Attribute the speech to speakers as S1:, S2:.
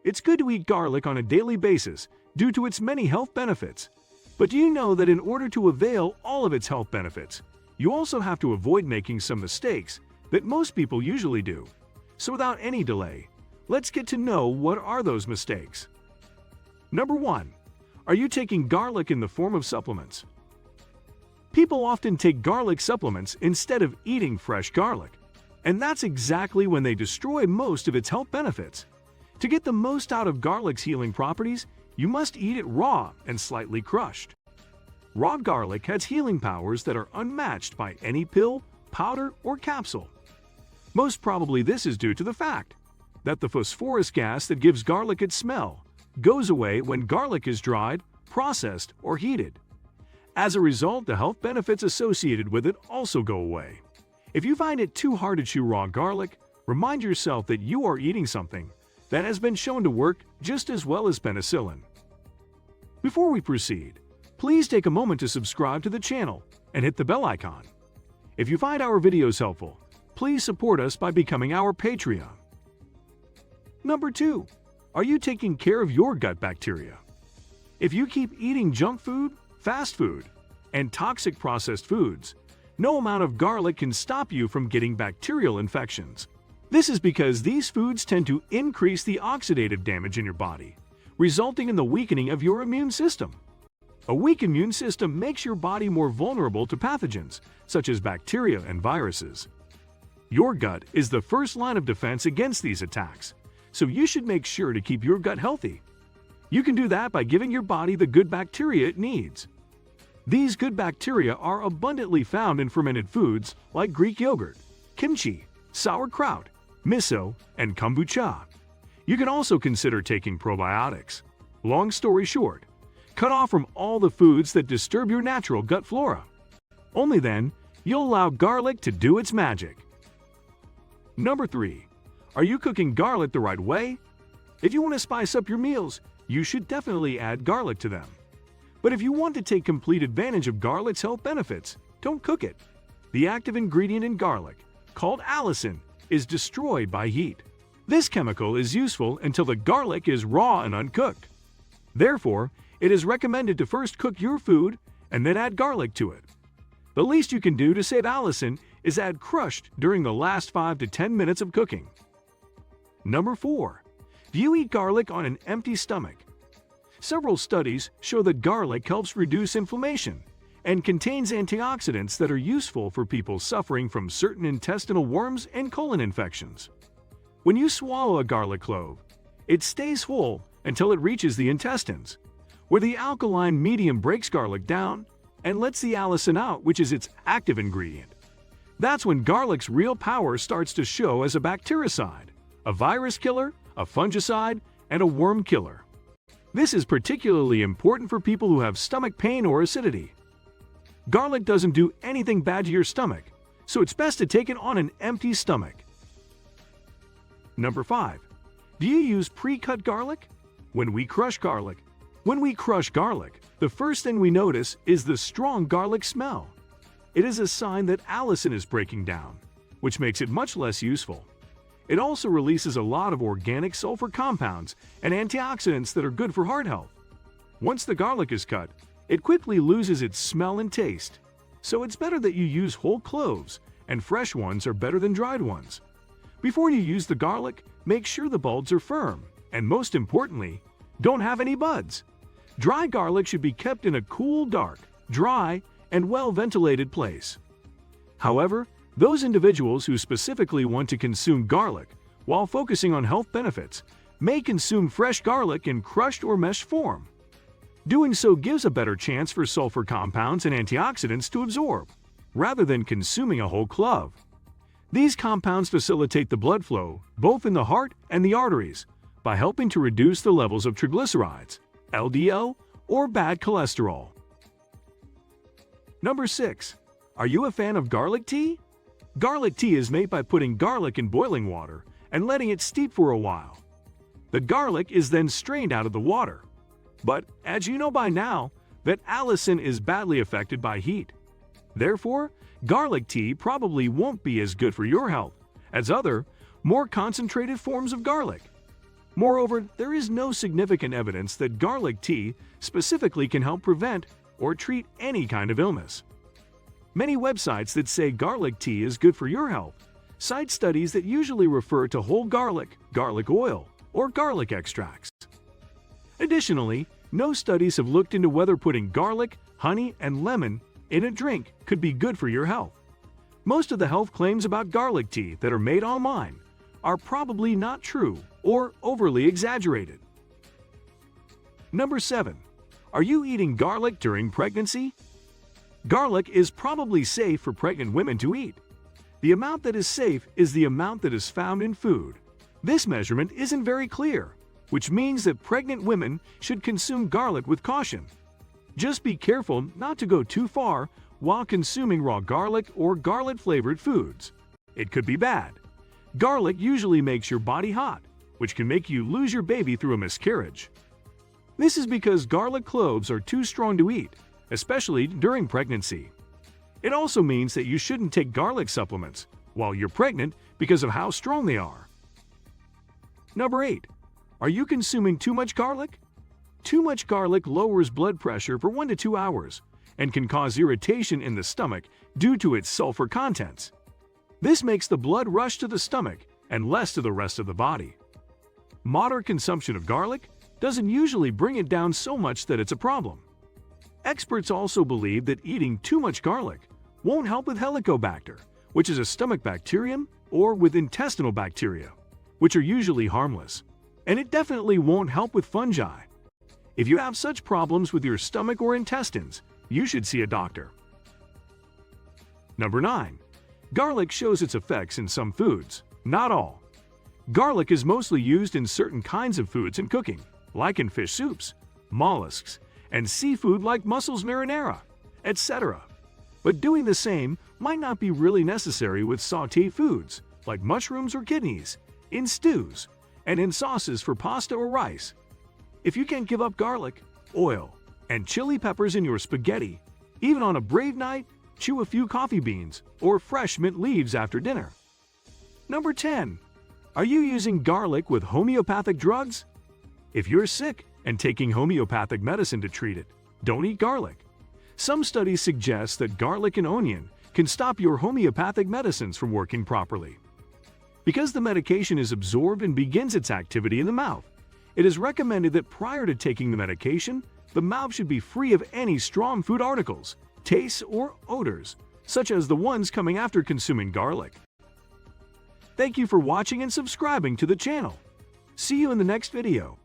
S1: It's good to eat garlic on a daily basis due to its many health benefits. But do you know that in order to avail all of its health benefits, you also have to avoid making some mistakes that most people usually do? So without any delay, let's get to know what are those mistakes. Number 1. Are you taking garlic in the form of supplements? People often take garlic supplements instead of eating fresh garlic, and that's exactly when they destroy most of its health benefits. To get the most out of garlic's healing properties, you must eat it raw and slightly crushed. Raw garlic has healing powers that are unmatched by any pill, powder, or capsule. Most probably this is due to the fact that the phosphorus gas that gives garlic its smell goes away when garlic is dried, processed, or heated. As a result, the health benefits associated with it also go away. If you find it too hard to chew raw garlic, remind yourself that you are eating something that has been shown to work just as well as penicillin. Before we proceed, please take a moment to subscribe to the channel and hit the bell icon. If you find our videos helpful, please support us by becoming our Patreon. Number 2. Are you taking care of your gut bacteria? If you keep eating junk food, fast food, and toxic processed foods, no amount of garlic can stop you from getting bacterial infections. This is because these foods tend to increase the oxidative damage in your body, resulting in the weakening of your immune system. A weak immune system makes your body more vulnerable to pathogens, such as bacteria and viruses. Your gut is the first line of defense against these attacks, so you should make sure to keep your gut healthy. You can do that by giving your body the good bacteria it needs. These good bacteria are abundantly found in fermented foods like Greek yogurt, kimchi, sauerkraut, miso, and kombucha. You can also consider taking probiotics. Long story short, cut off from all the foods that disturb your natural gut flora. Only then, you'll allow garlic to do its magic. Number 3. Are you cooking garlic the right way? If you want to spice up your meals, you should definitely add garlic to them. But if you want to take complete advantage of garlic's health benefits, don't cook it. The active ingredient in garlic, called allicin, is destroyed by heat. This chemical is useful until the garlic is raw and uncooked. Therefore, it is recommended to first cook your food and then add garlic to it. The least you can do to save allicin is add crushed during the last 5 to 10 minutes of cooking. Number 4. Do you eat garlic on an empty stomach? Several studies show that garlic helps reduce inflammation and contains antioxidants that are useful for people suffering from certain intestinal worms and colon infections. When you swallow a garlic clove, it stays full until it reaches the intestines, where the alkaline medium breaks garlic down and lets the allicin out, which is its active ingredient. That's when garlic's real power starts to show as a bactericide, a virus killer, a fungicide, and a worm killer. This is particularly important for people who have stomach pain or acidity. Garlic doesn't do anything bad to your stomach, so it's best to take it on an empty stomach. Number 5. Do you use pre-cut garlic? When we crush garlic, the first thing we notice is the strong garlic smell. It is a sign that allicin is breaking down, which makes it much less useful. It also releases a lot of organic sulfur compounds and antioxidants that are good for heart health. Once the garlic is cut, it quickly loses its smell and taste. So it's better that you use whole cloves, and fresh ones are better than dried ones. Before you use the garlic, make sure the bulbs are firm, and most importantly, don't have any buds. Dry garlic should be kept in a cool, dark, dry, and well-ventilated place. However, those individuals who specifically want to consume garlic while focusing on health benefits may consume fresh garlic in crushed or meshed form. Doing so gives a better chance for sulfur compounds and antioxidants to absorb, rather than consuming a whole clove. These compounds facilitate the blood flow, both in the heart and the arteries, by helping to reduce the levels of triglycerides, LDL, or bad cholesterol. Number 6. Are you a fan of garlic tea? Garlic tea is made by putting garlic in boiling water and letting it steep for a while. The garlic is then strained out of the water. But, as you know by now, that allicin is badly affected by heat. Therefore, garlic tea probably won't be as good for your health as other, more concentrated forms of garlic. Moreover, there is no significant evidence that garlic tea specifically can help prevent or treat any kind of illness. Many websites that say garlic tea is good for your health cite studies that usually refer to whole garlic, garlic oil, or garlic extracts. Additionally, no studies have looked into whether putting garlic, honey, and lemon in a drink could be good for your health. Most of the health claims about garlic tea that are made online are probably not true or overly exaggerated. Number 7. Are you eating garlic during pregnancy? Garlic is probably safe for pregnant women to eat. The amount that is safe is the amount that is found in food. This measurement isn't very clear, which means that pregnant women should consume garlic with caution. Just be careful not to go too far while consuming raw garlic or garlic-flavored foods. It could be bad. Garlic usually makes your body hot, which can make you lose your baby through a miscarriage. This is because garlic cloves are too strong to eat, especially during pregnancy. It also means that you shouldn't take garlic supplements while you're pregnant because of how strong they are. Number 8. Are you consuming too much garlic? Too much garlic lowers blood pressure for 1 to 2 hours and can cause irritation in the stomach due to its sulfur contents. This makes the blood rush to the stomach and less to the rest of the body. Moderate consumption of garlic doesn't usually bring it down so much that it's a problem. Experts also believe that eating too much garlic won't help with Helicobacter, which is a stomach bacterium, or with intestinal bacteria, which are usually harmless. And it definitely won't help with fungi. If you have such problems with your stomach or intestines, you should see a doctor. Number 9. Garlic shows its effects in some foods, not all. Garlic is mostly used in certain kinds of foods in cooking, like in fish soups, mollusks, and seafood like mussels marinara, etc. But doing the same might not be really necessary with sauté foods, like mushrooms or kidneys, in stews, and in sauces for pasta or rice. If you can't give up garlic, oil, and chili peppers in your spaghetti, even on a brave night, chew a few coffee beans or fresh mint leaves after dinner. Number 10. Are you using garlic with homeopathic drugs? If you're sick and taking homeopathic medicine to treat it, don't eat garlic. Some studies suggest that garlic and onion can stop your homeopathic medicines from working properly. Because the medication is absorbed and begins its activity in the mouth, it is recommended that prior to taking the medication, the mouth should be free of any strong food articles, tastes, or odors, such as the ones coming after consuming garlic. Thank you for watching and subscribing to the channel. See you in the next video.